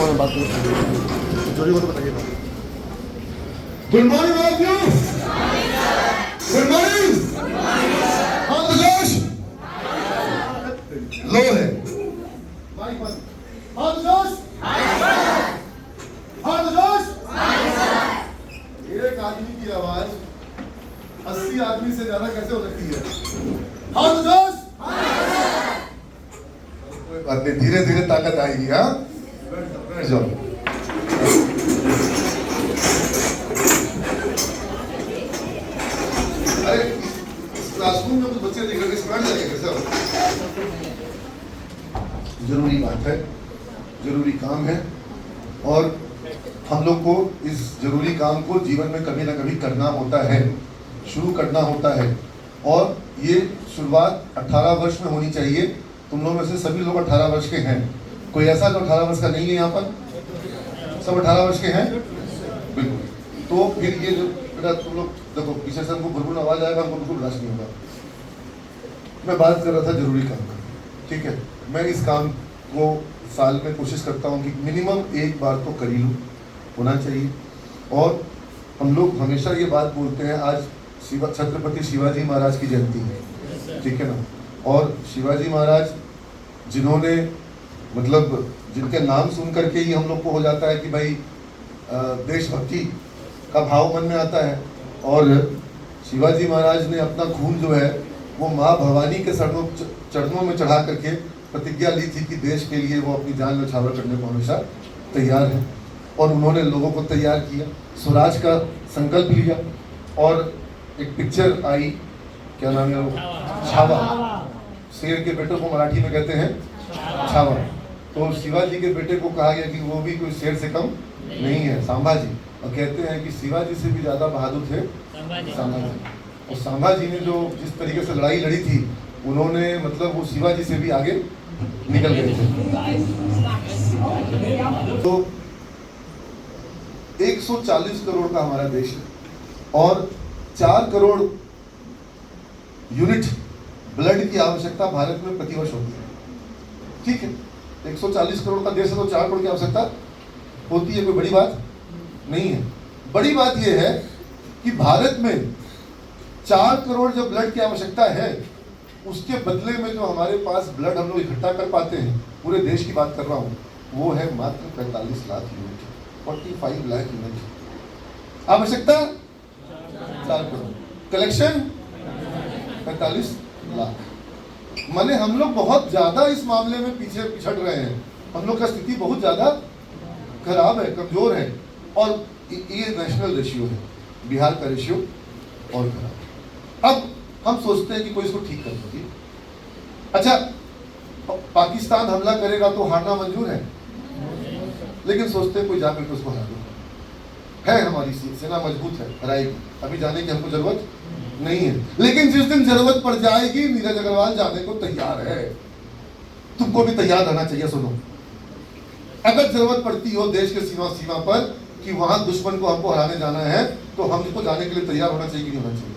मैं बात करूँ जोड़ी को तो बताइए ना। Good morning all of you. Good morning. How the जोश लो है। माइक बंद। हाउ द जोश हाउ द जोश। एक आदमी की आवाज 80 आदमी से ज्यादा कैसे हो सकती है? हाउ द जोश। कोई बात नहीं, धीरे धीरे ताकत आएगी। हाँ, बैठ जाओ। अरे इस क्लासरूम में कुछ बच्चे देख रहे हैं, जाएंगे कैसे? जरूरी बात है, जरूरी काम है, और हम लोग को इस जरूरी काम को जीवन में कभी ना कभी करना होता है, शुरू करना होता है। और ये शुरुआत 18 वर्ष में होनी चाहिए। तुम लोग में से सभी लोग 18 वर्ष के हैं। कोई ऐसा जो 18 वर्ष का नहीं है यहाँ पर? सब 18 वर्ष के हैं? बिल्कुल। तो फिर ये जो बेटा तुम लोग देखो, पीछे से हमको बुलबुल आवाज आएगा, हमको बिल्कुल बर्दाश्त नहीं होगा। मैं बात कर रहा था जरूरी काम का, ठीक है। मैं इस काम को साल में कोशिश करता हूँ कि मिनिमम एक बार तो कर ही लूँ, होना चाहिए। और हम लोग हमेशा ये बात बोलते हैं, आज छत्रपति शिवाजी महाराज की जयंती है, ठीक है ना। और शिवाजी महाराज जिन्होंने मतलब जिनके नाम सुन करके ही हम लोग को हो जाता है कि भाई देशभक्ति का भाव मन में आता है। और शिवाजी महाराज ने अपना खून जो है वो माँ भवानी के चरणों में चढ़ा करके प्रतिज्ञा ली थी कि देश के लिए वो अपनी जान न्यौछावर करने को हमेशा तैयार है। और उन्होंने लोगों को तैयार किया, स्वराज का संकल्प लिया। और एक पिक्चर आई, क्या नाम है वो? छावा। शेर के बेटे को मराठी में कहते हैं छावा। तो शिवाजी के बेटे को कहा गया कि वो भी कोई शेर से कम नहीं है, संभाजी। और कहते हैं कि शिवाजी से भी ज्यादा बहादुर थे संभाजी। और संभाजी ने जो जिस तरीके से लड़ाई लड़ी थी, उन्होंने मतलब वो शिवाजी से भी आगे निकल गए थे। तो 140 करोड़ का हमारा देश है, और 4 करोड़ यूनिट ब्लड की आवश्यकता भारत में प्रतिवर्ष होती है, ठीक है। 140 करोड़ का देश है तो 4 करोड़ की आवश्यकता होती है, कोई बड़ी बात नहीं है। बड़ी बात यह है कि भारत में 4 करोड़ जब ब्लड की आवश्यकता है, उसके बदले में जो हमारे पास ब्लड हम लोग इकट्ठा कर पाते हैं, पूरे देश की बात कर रहा हूँ, वो है मात्र 45 लाख यूनिट, 45 लाख यूनिट। आवश्यकता 4 करोड़, कलेक्शन 45 लाख। माने हम लोग बहुत ज्यादा इस मामले में पीछे पिछड़ रहे हैं। हम लोग का स्थिति बहुत ज्यादा खराब है, कमजोर है। और ये नेशनल रेशियो है, बिहार का रेशियो और खराब। अब हम सोचते हैं कि कोई इसको ठीक कर देगी। अच्छा, पाकिस्तान हमला करेगा तो हारना मंजूर है, लेकिन सोचते हैं कोई जाकर के उसको हरा दो। है हमारी सेना मजबूत है, हराएगी, अभी जाने की हमको जरूरत नहीं है। लेकिन जिस दिन जरूरत पड़ जाएगी, नीरज अग्रवाल जाने को तैयार है। तुमको भी तैयार रहना चाहिए। सुनो, अगर जरूरत पड़ती हो देश के सीमा पर कि वहां दुश्मन को हमको हराने जाना है, तो हमको जाने के लिए तैयार होना चाहिए कि नहीं होना चाहिए?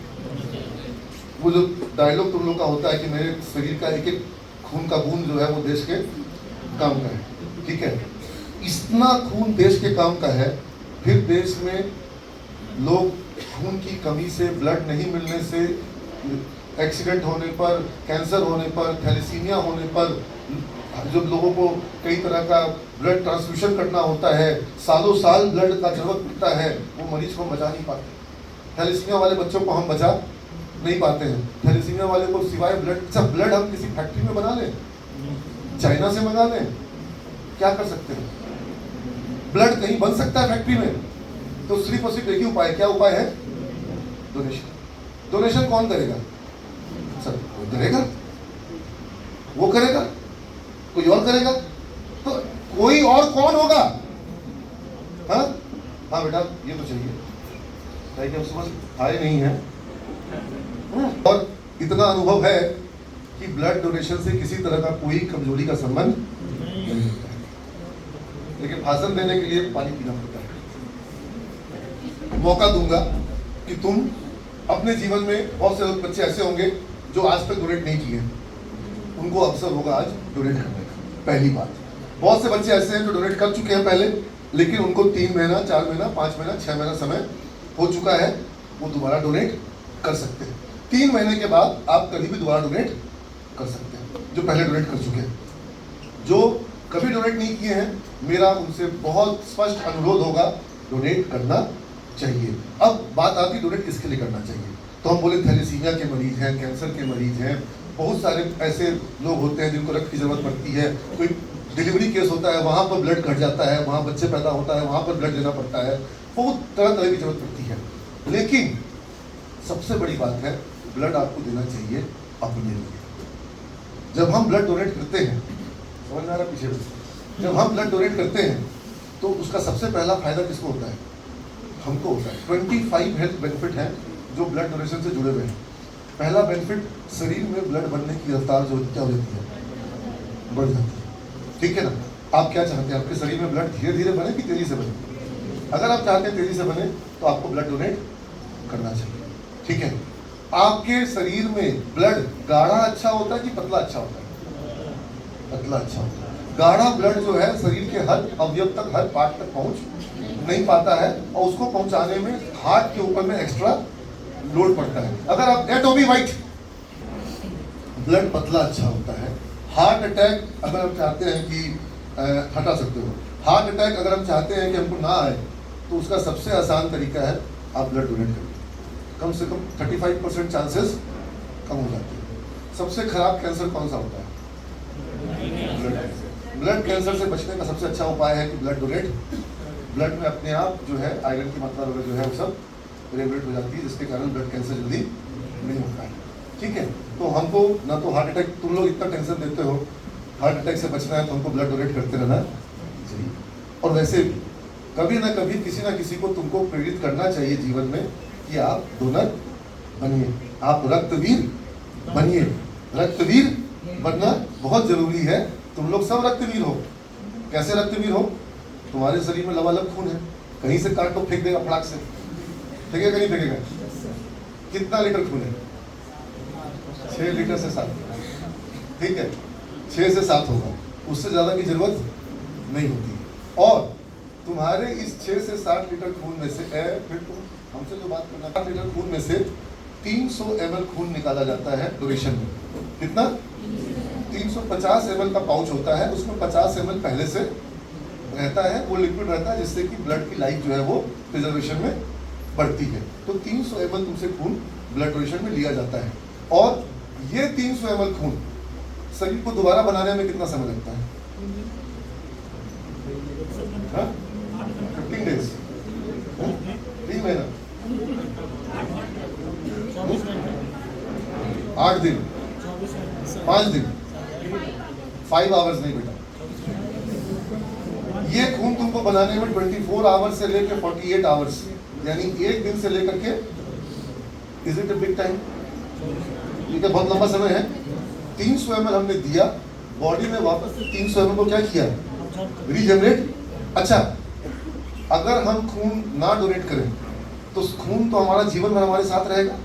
वो जो डायलॉग तुम लोग का होता है कि मेरे शरीर का एक एक खून का बूंद जो है वो देश के काम का है, ठीक है। इतना खून देश के काम का है, फिर देश में लोग खून की कमी से, ब्लड नहीं मिलने से, एक्सीडेंट होने पर, कैंसर होने पर, थैलेसीमिया होने पर, जब लोगों को कई तरह का ब्लड ट्रांसफ्यूशन करना होता है, सालों साल ब्लड का जरूरत पड़ता है, वो मरीज को बचा नहीं पाते। थैलेसीमिया वाले बच्चों को हम बचा नहीं पाते हैं। थैलेसीमिया वाले को सिवाय ब्लड हम किसी फैक्ट्री में बना लें, चाइना से मंगा लें, क्या कर सकते हैं? ब्लड कहीं बन सकता है फैक्ट्री में? तो सिर्फ और सिर्फ एक ही उपाय, क्या उपाय है? डोनेशन। डोनेशन कौन करेगा? सर वो करेगा, वो करेगा, कोई और करेगा, तो कोई और कौन होगा? हाँ हाँ बेटा, ये तो चाहिए कि हम समझ आए नहीं है। और इतना अनुभव है कि ब्लड डोनेशन से किसी तरह का कोई कमजोरी का संबंध नहीं होता है, लेकिन भाषण देने के लिए पानी पीना पड़ता है। मौका दूंगा कि तुम अपने जीवन में, बहुत से बच्चे ऐसे होंगे जो आज तक डोनेट नहीं किए, उनको अवसर होगा आज डोनेट करने का। पहली बात। बहुत से बच्चे ऐसे हैं जो डोनेट कर चुके हैं पहले, लेकिन उनको 3 महीना, 4 महीना, 5 महीना, 6 महीना समय हो चुका है, वो दोबारा डोनेट कर सकते हैं। 3 महीने के बाद आप कभी भी दोबारा डोनेट कर सकते हैं, जो पहले डोनेट कर चुके हैं। जो कभी डोनेट नहीं किए हैं, मेरा उनसे बहुत स्पष्ट अनुरोध होगा, डोनेट करना चाहिए। अब बात आती है डोनेट किसके लिए करना चाहिए, तो हम बोले थैलेसीमिया के मरीज हैं, कैंसर के मरीज हैं, बहुत सारे ऐसे लोग होते हैं जिनको रक्त की जरूरत पड़ती है, कोई डिलीवरी केस होता है वहाँ पर ब्लड घट जाता है, वहाँ बच्चे पैदा होता है वहाँ पर ब्लड देना पड़ता है, बहुत तरह तरह की जरूरत पड़ती है। लेकिन सबसे बड़ी बात है, ब्लड आपको देना चाहिए अपने लिए। जब हम ब्लड डोनेट करते हैं, समझ में आ रहा पीछे, जब हम ब्लड डोनेट करते हैं तो उसका सबसे पहला फायदा किसको होता है, हमको होता है। 25 हेल्थ बेनिफिट हैं जो ब्लड डोनेशन से जुड़े हुए हैं। पहला बेनिफिट, शरीर में ब्लड बनने की रफ्तार जो क्या हो जाती है, बढ़ जाती है। ठीक है ना। आप क्या चाहते हैं, आपके शरीर में ब्लड धीरे धीरे बने कि तेजी से बने? अगर आप चाहते हैं तेजी से बने तो आपको ब्लड डोनेट करना चाहिए। ठीक है। आपके शरीर में ब्लड गाढ़ा अच्छा होता है कि पतला अच्छा होता है? पतला अच्छा होता है। गाढ़ा ब्लड जो है शरीर के हर अवयव तक, हर पार्ट तक पहुंच नहीं पाता है, और उसको पहुंचाने में हार्ट के ऊपर में एक्स्ट्रा लोड पड़ता है। अगर आप एटोमी वाइट, ब्लड पतला अच्छा होता है। हार्ट अटैक अगर हम चाहते हैं कि हटा सकते हो, हार्ट अटैक अगर हम चाहते हैं कि हमको ना आए, तो उसका सबसे आसान तरीका है आप ब्लड डोनेट करें। कम से कम 35% चांसेस कम हो जाते हैं। सबसे खराब कैंसर कौन सा होता है? ब्लड कैंसर से बचने का सबसे अच्छा उपाय है कि ब्लड डोनेट। ब्लड में अपने आप जो है आयरन की मात्रा वगैरह जो है वो सब रेगुलेट हो जाती है, जिसके कारण ब्लड कैंसर जल्दी नहीं होता है। ठीक है। तो हमको ना तो हार्ट अटैक, तुम लोग इतना टेंशन देते हो, हार्ट अटैक से बचना है तो हमको ब्लड डोनेट करते रहना चाहिए। और वैसे कभी ना कभी किसी ना किसी को तुमको प्रेरित करना चाहिए जीवन में कि आप डोनर बनिए, आप रक्तवीर बनिए। रक्तवीर बनना बहुत जरूरी है। तुम लोग सब रक्तवीर हो। कैसे रक्तवीर हो? तुम्हारे शरीर में लबालब खून है, कहीं से काट तो फेंक देगा फटाक से, फेंकेगा नहीं फेंकेगा? कितना लीटर खून है? 6 लीटर से 7। ठीक है, 6 से 7 होगा, उससे ज्यादा की जरूरत नहीं होती। और तुम्हारे इस 6 से 7 लीटर खून में से फिर तुम हमसे जो बात करना, 7 लीटर खून में से 300 ml खून निकाला जाता है डोनेशन में। कितना? 350 ml का पाउच होता है, उसमें 50 ml पहले से रहता है, वो लिक्विड रहता है, जिससे कि ब्लड की लाइफ जो है वो प्रिजर्वेशन में बढ़ती है। तो 300 ml तुमसे खून ब्लड डोनेशन में लिया जाता है। और ये 300 ml खून शरीर को दोबारा बनाने में कितना समय लगता है? 15 डेज, 3 महीना, 8 दिन, 5 दिन, 5 आवर्स नहीं बेटा। ये खून तुमको बनाने में 24 आवर्स से लेकर 48 आवर्स, यानी 1 दिन से लेकर के, is it a big time? ये तो बहुत लंबा समय है। 300 ml हमने दिया, बॉडी में वापस से 300 ml को क्या किया? रीजनरेट। अच्छा, अगर हम खून ना डोनेट करें तो खून तो हमारा जीवन भर हमारे साथ रहेगा?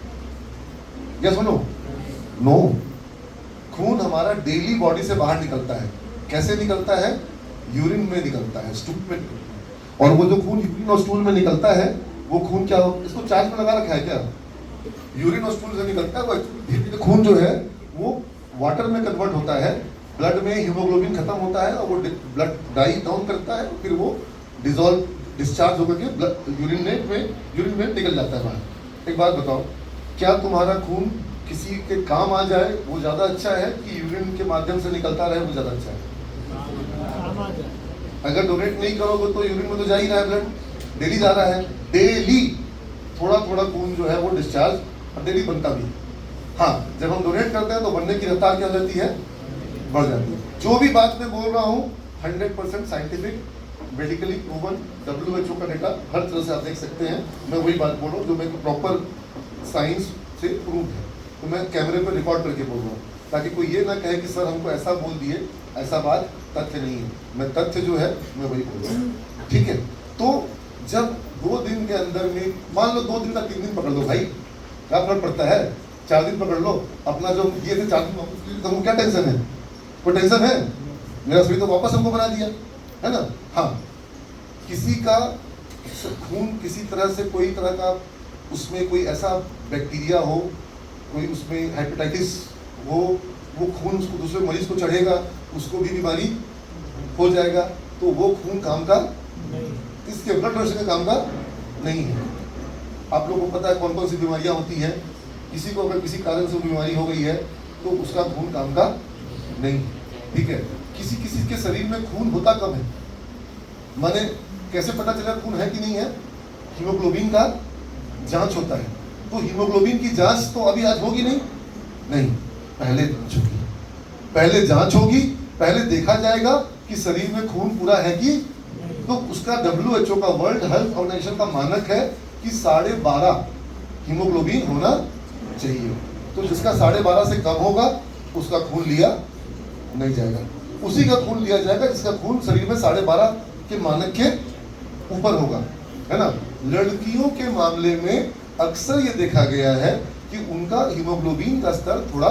Yes no? नो। खून हमारा डेली बॉडी से बाहर निकलता है। कैसे निकलता है? यूरिन में निकलता है, स्टूल में। और वो जो खून यूरिन और स्टूल में निकलता है, वो खून क्या हो, इसको चार्ज में लगा रखा है क्या? यूरिन और स्टूल से निकलता है, वो खून जो है वो वाटर में कन्वर्ट होता है, ब्लड में हीमोग्लोबिन खत्म होता है और वो ब्लड डाई डाउन करता है, फिर वो डिस्चार्ज होकर के यूरिन में निकल जाता है बाहर। एक बात बताओ, क्या तुम्हारा खून किसी के काम आ जाए वो ज्यादा अच्छा है कि यूरिन के माध्यम से निकलता रहे वो ज्यादा अच्छा है? अगर डोनेट नहीं करोगे तो यूरिन में तो जा ही रहा है, ब्लड डेली जा रहा है, डेली थोड़ा थोड़ा खून जो है वो डिस्चार्ज और डेली बनता भी। हाँ, जब हम डोनेट करते हैं तो बनने की रफ्तार क्या हो जाती है? बढ़ जाती है। जो भी बात मैं बोल रहा हूँ 100% साइंटिफिक, मेडिकली प्रूवन, WHO का डेटा हर तरह से आप देख सकते हैं। मैं वही बात बोल रहा हूँ जो मेरे को प्रॉपर साइंस से प्रूव है, तो मैं कैमरे पर रिकॉर्ड करके बोल रहा हूँ, ताकि कोई ये ना कहे कि सर हमको ऐसा बोल दिए, ऐसा बात तथ्य नहीं है। मैं तथ्य जो है मैं वही बोल रहा हूँ। ठीक है। तो जब 2 दिन के अंदर में, मान लो 2 दिन का 3 दिन पकड़ लो भाई, क्या फर्क पड़ता है? 4 दिन पकड़ लो, अपना जो ये थे 4 दिन, तुमको क्या टेंशन है? कोई टेंशन है? मेरा शरीर तो वापस हमको बना दिया, है ना। हाँ, किसी का खून किसी तरह से कोई तरह का उसमें कोई ऐसा बैक्टीरिया हो, कोई उसमें हेपेटाइटिस हो, वो खून उसको दूसरे मरीज को चढ़ेगा, उसको भी बीमारी हो जाएगा, तो वो खून काम का इसके ब्लड डोनेशन का काम का नहीं है। आप लोगों को पता है कौन कौन सी बीमारियां होती हैं। किसी को अगर किसी कारण से बीमारी हो गई है तो उसका खून काम का नहीं, ठीक है। किसी किसी के शरीर में खून होता कब है, माने कैसे पता चला खून है कि नहीं है? हीमोग्लोबिन का जांच होता है। तो हीमोग्लोबिन की जांच तो अभी आज होगी नहीं, पहले जांच होगी, पहले जांच होगी, पहले देखा जाएगा कि शरीर में खून पूरा है कि, तो उसका WHO का, वर्ल्ड हेल्थ ऑर्गेनाइजेशन का मानक है कि 12.5 हीमोग्लोबिन होना चाहिए। तो जिसका 12.5 से कम होगा उसका खून लिया नहीं जाएगा, उसी का खून लिया जाएगा जिसका खून शरीर में 12.5 के मानक के ऊपर होगा, है ना। लड़कियों के मामले में अक्सर ये देखा गया है कि उनका हीमोग्लोबिन का स्तर थोड़ा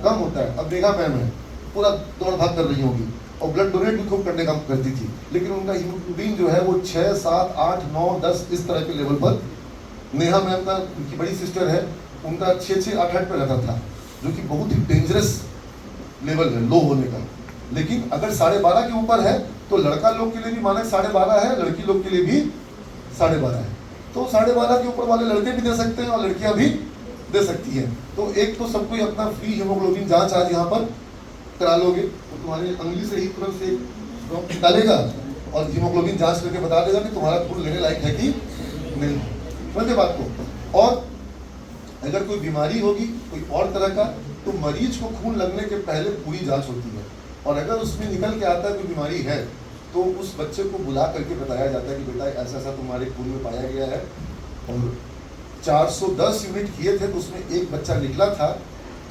कम होता है। अब मेघा मैम है, पूरा दौड़ भाग कर रही होगी और ब्लड डोनेट भी खूब करने का करती थी, लेकिन उनका हीमोग्लोबिन जो है वो 6, 7, 8, 9, 10 इस तरह के लेवल पर। नेहा मैम का, उनकी बड़ी सिस्टर है, उनका 6, 8 पे रहता था, जो कि बहुत ही डेंजरस लेवल है लो होने का। लेकिन अगर 12.5 के ऊपर है तो लड़का लोग के लिए भी मानक 12.5 है, लड़की लोग के लिए भी 12.5 है। तो 12.5 के ऊपर वाले लड़के भी दे सकते हैं और लड़कियां भी दे सकती हैं। तो एक तो सबको अपना फ्री हीमोग्लोबिन जांच आज यहाँ पर करा लोगे तो तुम्हारी अंगली से ही तुरंत से ड्रॉप निकालेगा और हीमोग्लोबिन जांच करके बता देगा कि तुम्हारा खून लेने लायक है कि नहीं। समझे बात को। और अगर कोई बीमारी होगी कोई और तरह का, तो मरीज को खून लगने के पहले पूरी जांच होती है, और अगर उसमें निकल के आता है कोई बीमारी है तो उस बच्चे को बुला करके बताया जाता है कि बेटा ऐसा ऐसा तुम्हारे खून में पाया गया है। और 410 यूनिट किए थे तो उसमें एक बच्चा निकला था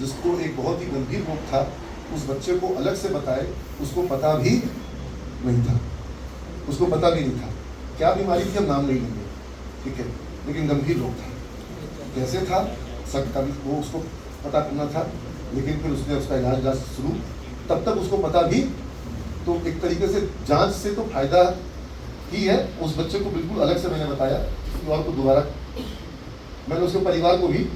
जिसको एक बहुत ही गंभीर रोग था। उस बच्चे को अलग से बताए, उसको पता भी नहीं था, उसको पता भी नहीं था क्या बीमारी थी, हम नाम नहीं लेंगे, ठीक है, लेकिन गंभीर रोग था। कैसे था सबका भी वो उसको पता करना था, लेकिन फिर उसने उसका इलाज शुरू, तब तक उसको पता भी। तो एक तरीके से जांच से तो फायदा ही है। उस बच्चे को बिल्कुल अलग से मैंने बताया कि और को दोबारा, मैंने उसके परिवार को भी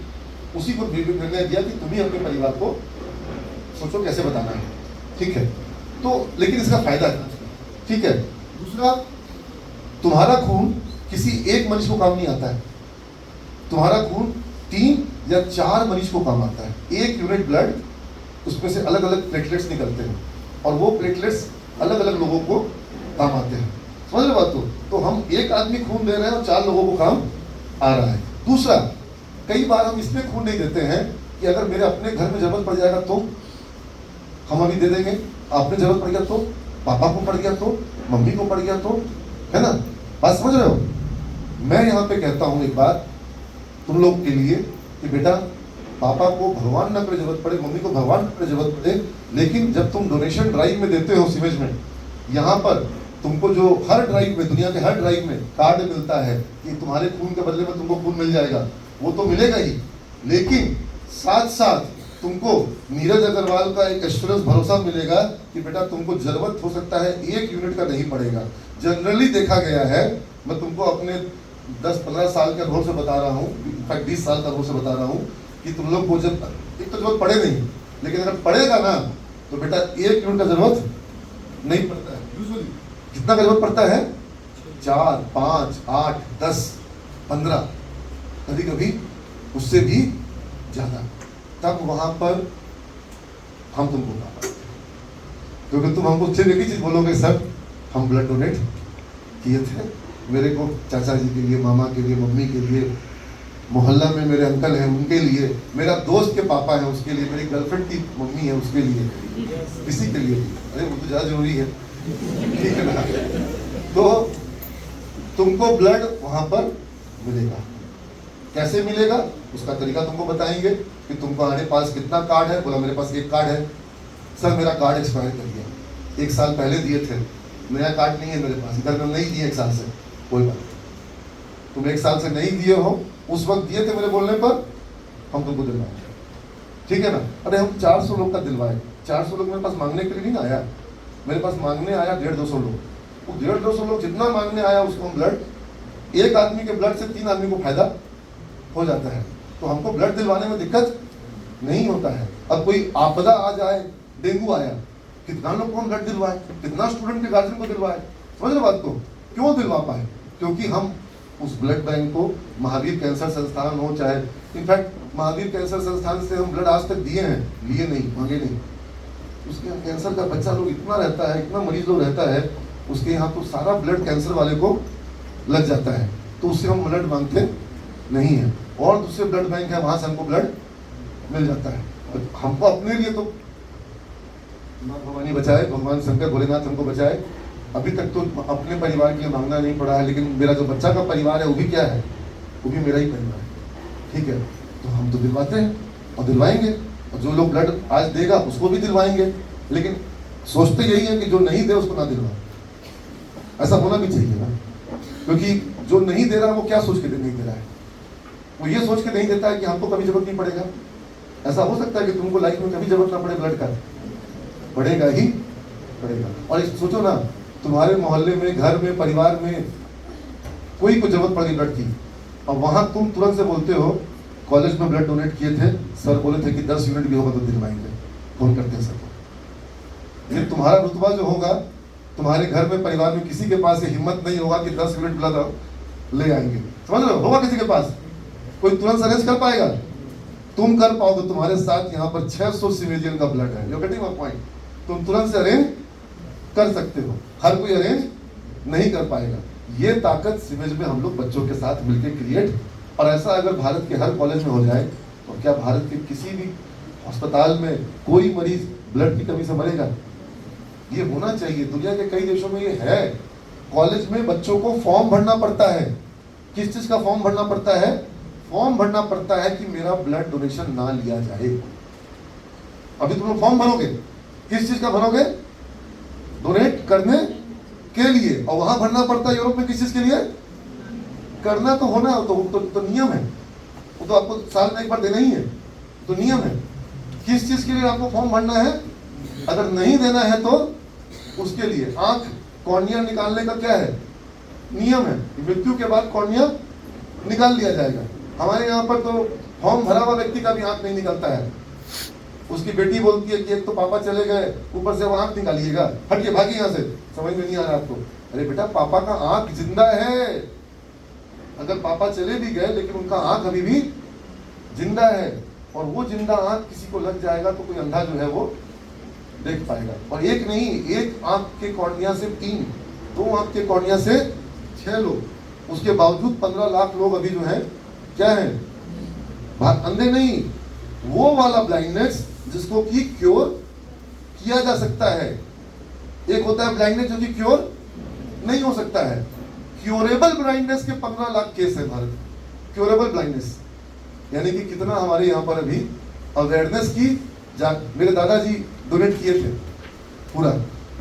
उसी को निर्णय दिया कि तुम ही अपने परिवार को सोचो कैसे बताना है, ठीक है। तो लेकिन इसका फायदा था, ठीक है। दूसरा, तुम्हारा खून किसी एक मरीज को काम नहीं आता है, तुम्हारा खून 3 या 4 मरीज को काम आता है। एक यूनिट ब्लड, उसमें से अलग अलग प्लेटलेट्स निकलते हैं और वो प्लेटलेट्स अलग अलग लोगों को काम आते हैं। समझ रहे बात को। तो हम एक आदमी खून दे रहे हैं और 4 लोगों को काम आ रहा है। दूसरा, कई बार हम इसमें खून नहीं देते हैं कि अगर मेरे अपने घर में जरूरत पड़ जाएगा तो हम अभी दे देंगे, आपने जरूरत पड़ गया तो, पापा को पड़ गया तो, मम्मी को पड़ गया तो, है ना। बात समझ रहे हो। मैं यहाँ पे कहता हूँ एक बात तुम लोग के लिए कि बेटा पापा को भगवान न करे जरूरत पड़े, मम्मी को भगवान न करे जरूरत पड़े, लेकिन जब तुम डोनेशन ड्राइव में देते हो सीवेज में, यहाँ पर तुमको जो हर ड्राइव में, दुनिया के हर ड्राइव में कार्ड मिलता है कि तुम्हारे खून के बदले में तुमको खून मिल जाएगा, वो तो मिलेगा ही, लेकिन साथ साथ तुमको नीरज अग्रवाल का एक एश्योरेंस भरोसा मिलेगा कि बेटा तुमको जरूरत हो सकता है 1 यूनिट का नहीं पड़ेगा। जनरली देखा गया है, मैं तुमको अपने 10-15 साल के अनुभव से बता रहा हूँ, इनफैक्ट 20 साल का अनुभव से बता रहा हूँ कि तुम लोग को जब एक तो जरूरत पड़े नहीं, लेकिन अगर पड़ेगा ना तो बेटा 1 यूनिट का जरूरत नहीं पड़ता है। यूजुअली कितना का जरूरत पड़ता है? 4, 5, 8, 10, 15, कभी कभी उससे भी ज्यादा। तब वहां पर हम तुमको बता पाते, क्योंकि तुम हमको सिर्फ एक ही चीज बोलोगे, सर हम ब्लड डोनेट किए थे, मेरे को चाचा जी के लिए, मामा के लिए, मम्मी के लिए, मोहल्ला में मेरे अंकल हैं उनके लिए, मेरा दोस्त के पापा है उसके लिए, मेरी गर्लफ्रेंड की मम्मी है उसके लिए, किसी के लिए। अरे वो तो ज़्यादा जरूरी है, ठीक है ना। तो तुमको ब्लड वहां पर मिलेगा। कैसे मिलेगा उसका तरीका तुमको बताएंगे कि तुम्हारे पास कितना कार्ड है। बोला मेरे पास 1 कार्ड है। सर मेरा कार्ड एक्सपायर कर गया, 1 साल पहले दिए थे, नया कार्ड नहीं है मेरे पास, घर में नहीं दिए 1 साल से। कोई बात, तुम 1 साल से नहीं दिए हो, उस वक्त दिए थे मेरे बोलने पर, हम तुमको दिलवाएंगे, ठीक है ना। अरे हम 400 लोग का दिलवाए, 400 लोग मेरे पास मांगने के लिए नहीं आया, मेरे पास मांगने आया 150-200 लोग, वो 150-200 लोग जितना मांगने आया उसको हम ब्लड, एक आदमी के ब्लड से 3 आदमी को फायदा हो जाता है। तो हमको ब्लड दिलवाने में दिक्कत नहीं होता है। अब कोई आपदा आ जाए, डेंगू आया, कितना लोग को हम ब्लड दिलवाए, कितना स्टूडेंट के गार्जियन को दिलवाए, समझ रहे बात को? क्यों दिलवा पाए? क्योंकि हम उस ब्लड बैंक को, महावीर कैंसर संस्थान हो चाहे, इनफैक्ट महावीर कैंसर संस्थान से हम ब्लड आज तक दिए हैं, लिए नहीं, मांगे नहीं। उसके यहाँ कैंसर का बच्चा लोग इतना रहता है, इतना मरीज लोग रहता है, उसके यहाँ तो सारा ब्लड कैंसर वाले को लग जाता है, तो उससे हम ब्लड मांगते नहीं है। और दूसरे ब्लड बैंक है, वहां से हमको ब्लड मिल जाता है। हमको अपने लिए तो माँ भवानी बचाए, भगवान शंकर भोलेनाथ हमको बचाए, अभी तक तो अपने परिवार के लिए मांगना नहीं पड़ा है, लेकिन मेरा जो बच्चा का परिवार है वो भी क्या है, वो भी मेरा ही परिवार है, ठीक है? तो हम तो दिलवाते हैं और दिलवाएंगे, और जो लोग ब्लड आज देगा उसको भी दिलवाएंगे, लेकिन सोचते यही है कि जो नहीं दे उसको ना दिलवाए। ऐसा होना भी चाहिए ना, क्योंकि जो नहीं दे रहा वो क्या सोच के नहीं दे रहा है? वो ये सोच के नहीं देता है कि हमको कभी जरूरत नहीं पड़ेगा। ऐसा हो सकता है कि तुमको लाइफ में कभी जरूरत ना पड़े ब्लड का? पड़ेगा ही पड़ेगा। और सोचो ना, तुम्हारे मोहल्ले में, घर में, परिवार में कोई को जरूरत पड़ गई ब्लड की, और वहां तुम तुरंत से बोलते हो, कॉलेज में ब्लड डोनेट किए थे, सर बोले थे कि 10 यूनिट भी होगा तो दिलवाएंगे, फोन करते हैं सर को। ये तुम्हारा रुतबा जो होगा, तुम्हारे घर में, परिवार में किसी के पास ये हिम्मत नहीं होगा कि 10 यूनिट ब्लड ले आएंगे, समझ रहे हो? होगा किसी के पास? कोई तुरंत अरेंज कर पाएगा? तुम कर पाओगे। तुम्हारे साथ यहाँ पर 600 सिविलियन का ब्लड है, यू गेटिंग माय पॉइंट? तुम तुरंत से अरेंज कर सकते हो, हर कोई अरेंज नहीं कर पाएगा। ये ताकत सिवेज में हम लोग बच्चों के साथ मिलकर क्रिएट, और ऐसा अगर भारत के हर कॉलेज में हो जाए तो क्या भारत के किसी भी अस्पताल में कोई मरीज ब्लड की कमी से मरेगा? ये होना चाहिए। दुनिया के कई देशों में ये है, कॉलेज में बच्चों को फॉर्म भरना पड़ता है। किस चीज का फॉर्म भरना पड़ता है? फॉर्म भरना पड़ता है कि मेरा ब्लड डोनेशन ना लिया जाए। अभी तुम लोग फॉर्म भरोगे, किस चीज का भरोगे? डोनेट करने के लिए। और वहां भरना पड़ता है यूरोप में किस चीज के लिए? करना तो होना तो नियम है, वो तो आपको साल में एक बार देना ही है, तो नियम है। किस चीज के लिए आपको फॉर्म भरना है? अगर नहीं देना है तो उसके लिए आंख कॉर्निया निकालने का क्या है? नियम है। मृत्यु के बाद कॉर्निया निकाल लिया जाएगा। हमारे यहाँ पर तो फॉर्म भरा हुआ व्यक्ति का भी आंख नहीं निकलता है। उसकी बेटी बोलती है कि एक तो पापा चले गए, ऊपर से वो आंख निकालिएगा, हटिए भागी यहाँ से, समझ में नहीं आ रहा आपको? अरे बेटा, पापा का आंख जिंदा है। अगर पापा चले भी गए लेकिन उनका आंख अभी भी जिंदा है, और वो जिंदा आंख किसी को लग जाएगा तो कोई अंधा जो है वो देख पाएगा। और एक नहीं, एक आंख के कॉर्निया से 3, 2 आंख के कॉर्निया से 6 लोग, उसके बावजूद 15 लाख लोग अभी जो है क्या है? अंधे नहीं, वो वाला ब्लाइंडनेस जिसको कि क्योर किया जा सकता है। एक होता है ब्लाइंडनेस जो कि क्योर नहीं हो सकता है। क्योरेबल ब्लाइंडनेस के 15 लाख केस है भारत। क्योरेबल ब्लाइंडनेस यानी कि कितना हमारे यहाँ पर अभी अवेयरनेस की मेरे दादाजी डोनेट किए थे पूरा।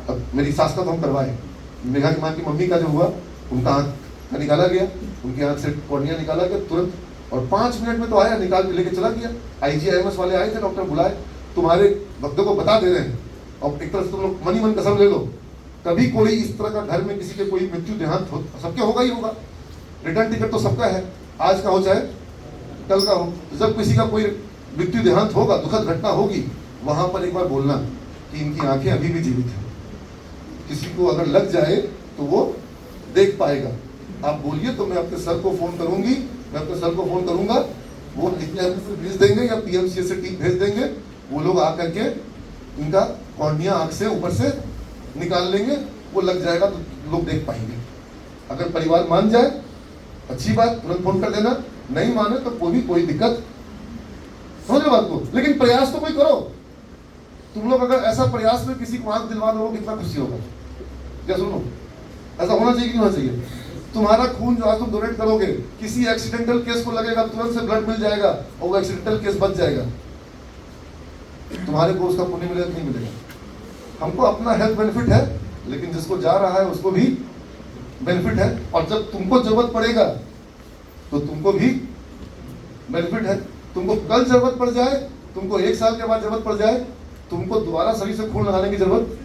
अब मेरी सास का तो हम करवाए, मेघा की माँ की मम्मी का जो हुआ, उनका आँख का निकाला गया, उनकी आँख से कॉर्निया निकाला गया तुरंत, और 5 मिनट में तो आया, निकाल के लेके चला गया। IGIMS वाले आए थे, डॉक्टर बुलाए, तुम्हारे भक्तों को बता दे रहे हैं। और एक तरह से तुम लोग मनी मन कसम ले लो, कभी कोई इस तरह का घर में किसी के कोई मृत्यु देहांत हो, सबके होगा ही होगा। रिटर्न टिकट तो सबका है, आज का हो चाहे कल का हो। जब किसी का कोई मृत्यु देहांत होगा, दुखद घटना होगी, वहां पर एक बार बोलना कि इनकी आंखें अभी भी जीवित हैं। किसी को अगर लग जाए तो वो देख पाएगा। आप बोलिए तो मैं अपने सर को फोन करूंगी, मैं अपने सर को फोन करूंगा, वो से भेज देंगे या PMC से टीम भेज देंगे, वो लोग आकर के इनका कॉर्निया आंख से ऊपर से निकाल लेंगे, वो लग जाएगा तो लोग देख पाएंगे। अगर परिवार मान जाए अच्छी बात, तुरंत फोन कर देना, नहीं माने तो कोई दिक्कत, समझ लो बात को। लेकिन प्रयास तो कोई करो। तुम लोग अगर ऐसा प्रयास में किसी को आंख दिलवा दो, कितना खुशी होगा। क्या सुनो, ऐसा होना चाहिए कि नहीं होना चाहिए? तुम्हारा खून जो आज तुम डोनेट करोगे, किसी एक्सीडेंटल केस को लगेगा, तुरंत से ब्लड मिल जाएगा और वो एक्सीडेंटल केस बच जाएगा। तुम्हारे को उसका पुण्य मिलेगा नहीं मिलेगा? हमको अपना हेल्थ बेनिफिट है, लेकिन जिसको जा रहा है उसको भी बेनिफिट है। और जब तुमको जरूरत पड़ेगा तो तुमको भी बेनिफिट है। तुमको कल जरूरत पड़ जाए, तुमको 1 साल के बाद जरूरत पड़ जाए, तुमको दोबारा शरीर से खून लगाने की जरूरत